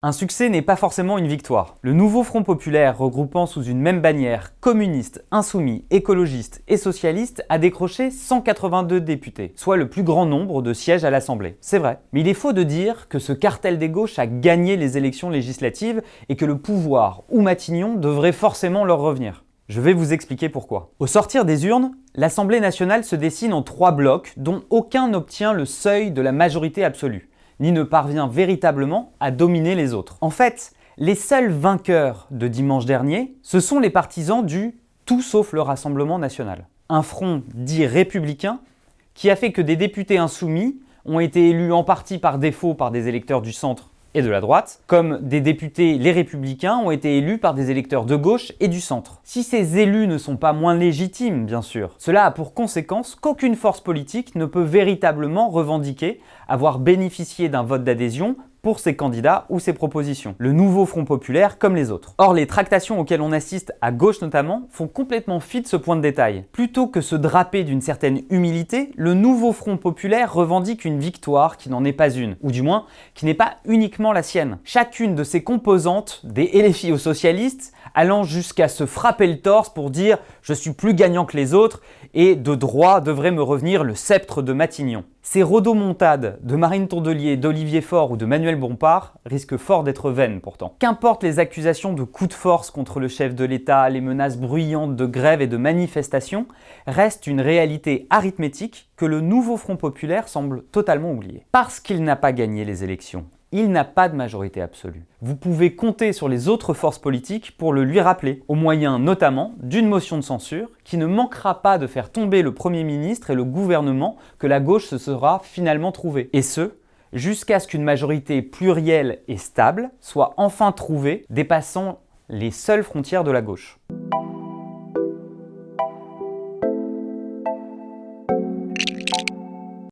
Un succès n'est pas forcément une victoire. Le nouveau Front populaire, regroupant sous une même bannière communistes, insoumis, écologistes et socialistes, a décroché 182 députés, soit le plus grand nombre de sièges à l'Assemblée. C'est vrai. Mais il est faux de dire que ce cartel des gauches a gagné les élections législatives et que le pouvoir ou Matignon devrait forcément leur revenir. Je vais vous expliquer pourquoi. Au sortir des urnes, l'Assemblée nationale se dessine en 3 blocs dont aucun n'obtient le seuil de la majorité absolue, ni ne parvient véritablement à dominer les autres. En fait, les seuls vainqueurs de dimanche dernier, ce sont les partisans du tout sauf le Rassemblement national. Un front dit républicain qui a fait que des députés insoumis ont été élus en partie par défaut par des électeurs du centre et de la droite, comme des députés les républicains ont été élus par des électeurs de gauche et du centre. Si ces élus ne sont pas moins légitimes, bien sûr, cela a pour conséquence qu'aucune force politique ne peut véritablement revendiquer avoir bénéficié d'un vote d'adhésion pour ses candidats ou ses propositions. Le nouveau Front populaire comme les autres. Or, les tractations auxquelles on assiste, à gauche notamment, font complètement fi de ce point de détail. Plutôt que se draper d'une certaine humilité, le nouveau Front populaire revendique une victoire qui n'en est pas une, ou du moins qui n'est pas uniquement la sienne. Chacune de ses composantes, des LFI aux socialistes, allant jusqu'à se frapper le torse pour dire « je suis plus gagnant que les autres » et de droit devrait me revenir le sceptre de Matignon. Ces rodomontades de Marine Tondelier, d'Olivier Faure ou de Manuel Bompard risquent fort d'être vaines pourtant. Qu'importe les accusations de coups de force contre le chef de l'État, les menaces bruyantes de grève et de manifestations, reste une réalité arithmétique que le nouveau Front populaire semble totalement oublier. Parce qu'il n'a pas gagné les élections, il n'a pas de majorité absolue. Vous pouvez compter sur les autres forces politiques pour le lui rappeler, au moyen notamment d'une motion de censure qui ne manquera pas de faire tomber le Premier ministre et le gouvernement que la gauche se sera finalement trouvée. Et ce, jusqu'à ce qu'une majorité plurielle et stable soit enfin trouvée, dépassant les seules frontières de la gauche.